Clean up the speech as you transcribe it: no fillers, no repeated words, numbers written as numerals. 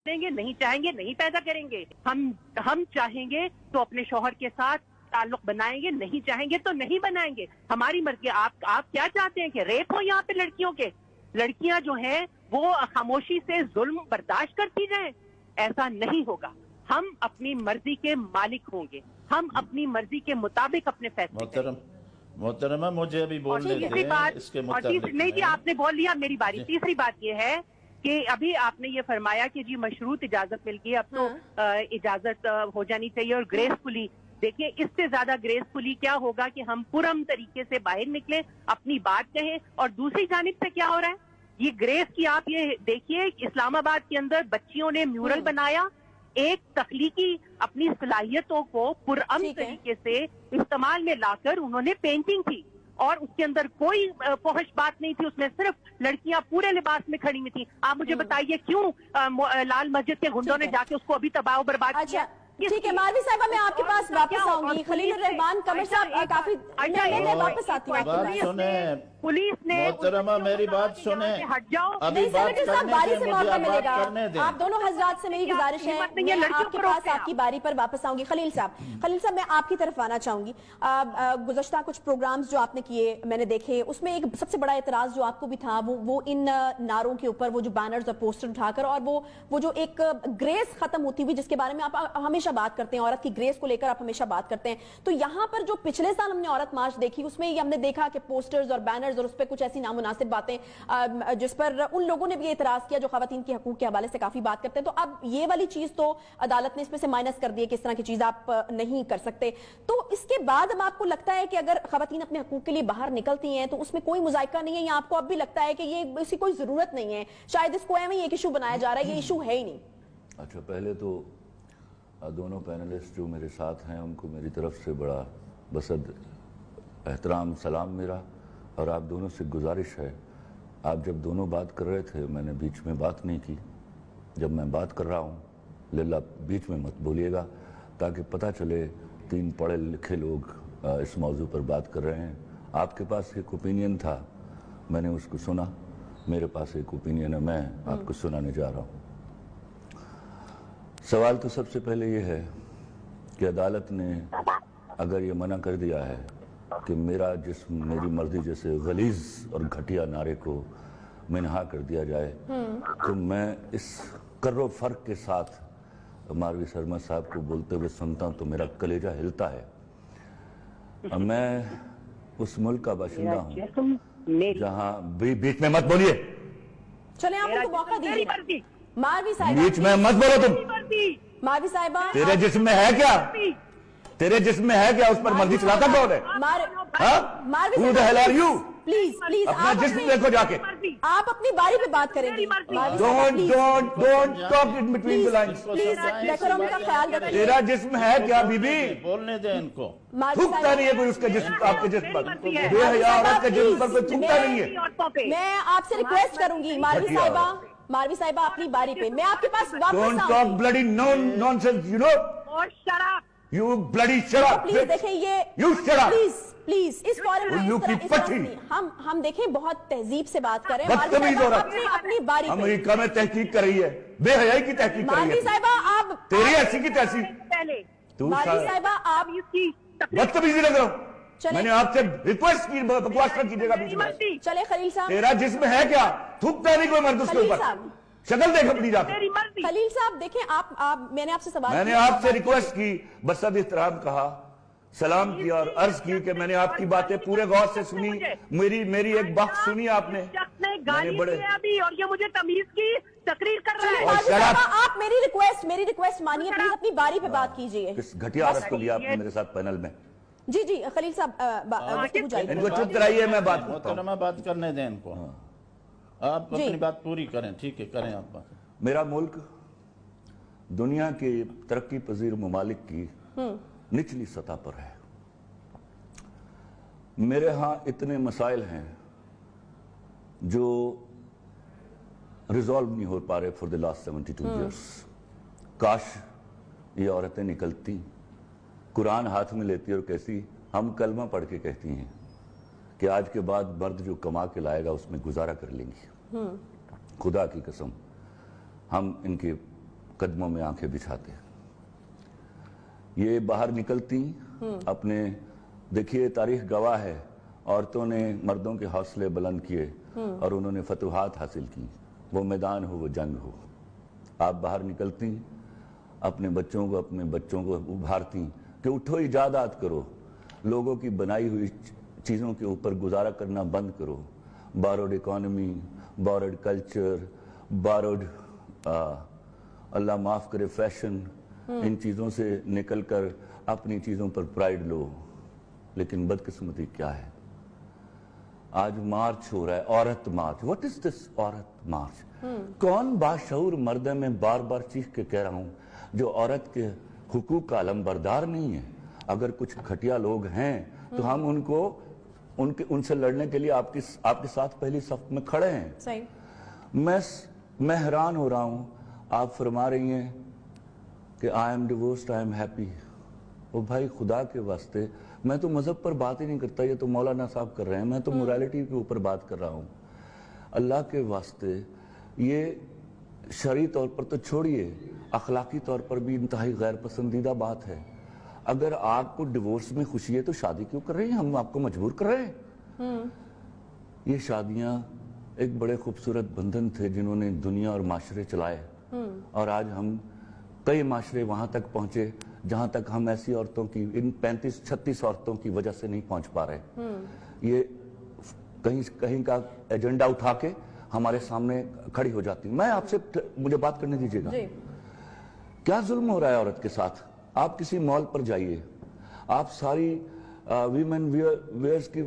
دیں گے, نہیں چاہیں گے نہیں پیدا کریں گے. ہم چاہیں گے تو اپنے شوہر کے ساتھ تعلق بنائیں گے, نہیں چاہیں گے تو نہیں بنائیں گے, ہماری مرضی. آپ کیا چاہتے ہیں کہ ریپ ہو یہاں پہ لڑکیوں کے؟ لڑکیاں جو ہیں وہ خاموشی سے ظلم برداشت کرتی جائیں؟ ایسا نہیں ہوگا. ہم اپنی مرضی کے مالک ہوں گے, ہم اپنی مرضی کے مطابق اپنے فیصلے کریں گے. محترمہ مجھے ابھی بولنے دیں اس کے متعلق. نہیں جی, آپ نے بول لیا, میری باری. تیسری بات یہ ہے کہ ابھی آپ نے یہ فرمایا کہ جی مشروط اجازت مل گئی, اب تو اجازت ہو جانی چاہیے اور گریسفلی. دیکھیں اس سے زیادہ گریسفلی کیا ہوگا کہ ہم پرم طریقے سے باہر نکلیں, اپنی بات کہیں. اور دوسری جانب سے کیا ہو رہا ہے, یہ گریس کی آپ یہ دیکھیے, اسلام آباد کے اندر بچیوں نے میورل بنایا, ایک تخلیقی اپنی صلاحیتوں کو پرامن طریقے سے استعمال میں لا کر انہوں نے پینٹنگ کی, اور اس کے اندر کوئی فحش بات نہیں تھی, اس میں صرف لڑکیاں پورے لباس میں کھڑی ہوئی تھیں. آپ مجھے بتائیے کیوں لال مسجد کے گنڈوں نے جا کے اس کو ابھی تباہ و برباد کیا؟ ٹھیک ہے ماروی صاحبہ, میں آپ کے پاس واپس آؤں گی. خلیل الرحمان قمر صاحب کافی, میں واپس آتی ہوں. پولیس نے محترمہ میری بات سنیں, ابھی بات کرنے دیں, مجھے بات کرنے دیں. آپ دونوں حضرات سے میری گزارش ہے, میں آپ کے پاس آپ کی باری پر واپس آؤں گی. خلیل صاحب میں آپ کی طرف آنا چاہوں گی. گزشتہ کچھ پروگرامز جو آپ نے کیے میں نے دیکھے, اس میں ایک سب سے بڑا اعتراض جو آپ کو بھی تھا وہ ان نعروں کے اوپر وہ جو بینرز اور پوسٹر اٹھا کر, اور وہ جو ایک گریس ختم ہوتی ہوئی جس کے بارے میں آپ ہمیشہ بات کرتے ہیں, عورت کی گریس کو لے کر آپ ہمیشہ بات کرتے ہیں. تو یہاں پر جو پچھلے سال ہم نے عورت مارچ دیکھی, اس میں ہم نے دیکھا کہ پوسٹرز اور بینرز اور اس پہ کچھ ایسی نامناسب باتیں جس پر ان لوگوں نے بھی اعتراض کیا جو خواتین کے حقوق کے حوالے سے کافی بات کرتے ہیں. تو اب یہ والی چیز تو عدالت نے اس میں سے مائنس کر دی ہے کہ اس طرح کی چیز آپ نہیں کر سکتے. تو اس کے بعد اب آپ کو لگتا ہے کہ اگر خواتین اپنے حقوق کے لیے باہر نکلتی ہیں تو اس میں کوئی مذائقہ نہیں ہے, یا آپ کو اب بھی لگتا ہے کہ یہ اس کی کوئی ضرورت نہیں ہے, شاید اس کو ایویں ایک ایشو بنایا جا رہا ہے, یہ ایشو ہے ہی نہیں؟ اچھا, پہلے تو دونوں پینلسٹ جو میرے ساتھ ہیں ان کو میری طرف سے بڑا بصد احترام سلام میرا, اور آپ دونوں سے گزارش ہے, آپ جب دونوں بات کر رہے تھے میں نے بیچ میں بات نہیں کی. جب میں بات کر رہا ہوں للہ بیچ میں مت بولیے گا, تاکہ پتہ چلے تین پڑھے لکھے لوگ اس موضوع پر بات کر رہے ہیں. آپ کے پاس ایک اوپینین تھا, میں نے اس کو سنا, میرے پاس ایک اوپینین ہے, میں آپ کو سنانے جا رہا ہوں. سوال تو سب سے پہلے یہ ہے کہ عدالت نے اگر یہ منع کر دیا ہے کہ میرا جسم میری مرضی جیسے غلیظ اور گھٹیا نعرے کو منہا کر دیا جائے, تو میں اس کر و فرق کے ساتھ ماروی سرما صاحب کو بولتے ہوئے سنتا ہوں تو میرا کلیجہ ہلتا ہے. میں اس ملک کا باشندہ ہوں جہاں بیچ میں مت بولیے, چلیں آپ کو موقع دیجیے. ماروی صاحبہ بیچ میں مت بولو تم. ماروی صاحبہ تیرے جسم میں ہے کیا, تیرے جسم میں ہے کیا, اس پر مرضی چلاتا کون ہے؟ ماروی صاحبہ پلیز اپنا جسم دیکھو جا کے, آپ اپنی باری پہ بات کریں گے. Don't talk in between the lines. Decorum کا خیال رکھیں. تیرا جسم ہے کیا بی بی؟ بولنے دیں ان کو. تھوکتا نہیں ہے کوئی اس کا جسم آپ کے جسم پر, بے حیا عورت کا جسم پر کوئی تھوکتا نہیں ہے. میں آپ سے ریکویسٹ کروں گی ماروی صاحبہ اپنی باری پہ, میں آپ کے پاس واپس آؤں گی. Don't talk bloody nonsense, you know. You bloody shut up. Please دیکھیں یہ, You shut up. پلیز اس فورم میں ہم دیکھیں بہت تہذیب سے بات کریں. اپنی باری پہ امریکہ میں تحقیق کر رہی ہے, بے حیائی کی تحقیق کر رہی ہے. ماروی صاحبہ آپ, تیری ایسی کی تحقیق, ماروی صاحبہ آپ بدتمیزی لگ رہا ہوں. میں نے آپ سے ریکویسٹ کی, بکواس نہ کیجیے گا بیچ میں. چلے خلیل صاحب, تیرا جسم ہے کیا, تھوکتا نہیں کوئی مرد اس کے اوپر, شکل دیکھ اپنی جا کے. خلیل صاحب دیکھیں, میں نے آپ سے سوال کیا, میں نے آپ سے ریکویسٹ کی, بصد احترام کہا, سلام کیا اور عرض کی کہ میں نے آپ کی باتیں پورے غور سے سنی, میری ایک بات سنی آپ نے, میں نے بڑے اور یہ مجھے تمیز کی تقریر کر رہا ہے. آپ میری ریکویسٹ مانیے, پلیز اپنی باری پہ بات کیجئے. کس گھٹیا عورت کو لیا آپ نے میرے ساتھ پینل میں؟ جی خلیل صاحب ان کو چپ کرائیے, میں بات کرتا ہوں. محترمہ بات کرنے دیں ان کو, آپ اپنی بات پوری کریں. ٹھیک ہے, کریں آپ بات. میرا ملک دنیا کے ترقی پذیر ممالک کی نچلی سطح پر ہے. میرے ہاں اتنے مسائل ہیں جو ریزالو نہیں ہو پا رہے فور دی لاسٹ 72 ایئرس. کاش یہ عورتیں نکلتی, قرآن ہاتھ میں لیتی اور کہتی, ہم کلمہ پڑھ کے کہتی ہیں کہ آج کے بعد مرد جو کما کے لائے گا اس میں گزارا کر لیں گی. خدا کی قسم ہم ان کے قدموں میں آنکھیں بچھاتے. یہ باہر نکلتی اپنے, دیکھیے تاریخ گواہ ہے, عورتوں نے مردوں کے حوصلے بلند کیے اور انہوں نے فتوحات حاصل کی, وہ میدان ہو وہ جنگ ہو. آپ باہر نکلتی اپنے بچوں کو ابھارتی کہ اٹھو ایجادات کرو, لوگوں کی بنائی ہوئی چیزوں کے اوپر گزارا کرنا بند کرو. بارڈ اکانومی, بارڈ کلچر, بارڈ اللہ معاف کرے فیشن, ان چیزوں سے نکل کر اپنی چیزوں پر پرائیڈ لو. لیکن بدقسمتی کیا ہے, آج مارچ ہو رہا ہے, عورت مارچ. واٹ از دس عورت مارچ؟ کون باشعور مرد ہے, میں بار بار چیخ کے کہہ رہا ہوں, جو عورت کے حقوق کا علمبردار نہیں ہے. اگر کچھ گھٹیا لوگ ہیں تو ہم ان سے لڑنے کے لیے آپ کے ساتھ پہلی صف میں کھڑے ہیں. میں حیران ہو رہا ہوں, آپ فرما رہی ہیں کہ I am divorced, I am happy. او بھائی خدا کے واسطے, میں تو مذہب پر بات ہی نہیں کرتا, یہ تو مولانا صاحب کر رہے ہیں, میں تو مورالٹی کے اوپر بات کر رہا ہوں. اللہ کے واسطے یہ شرعی طور پر تو چھوڑیے, اخلاقی طور پر بھی انتہائی غیر پسندیدہ بات ہے. اگر آپ کو ڈیورس میں خوشی ہے تو شادی کیوں کر رہے ہیں؟ ہم آپ کو مجبور کر رہے ہیں. یہ شادیاں ایک بڑے خوبصورت بندھن تھے جنہوں نے دنیا اور معاشرے چلائے, اور آج ہم کئی معاشرے وہاں تک پہنچے جہاں تک ہم ایسی عورتوں کی, ان 35-36 عورتوں کی وجہ سے نہیں پہنچ پا رہے. یہ کہیں کا ایجنڈا اٹھا کے ہمارے سامنے کھڑی ہو جاتی. میں آپ سے, مجھے بات کرنے دیجیے گا, کیا ظلم ہو رہا ہے عورت کے ساتھ؟ آپ کسی مال پر جائیے, آپ ساری ویمن ویئرز کی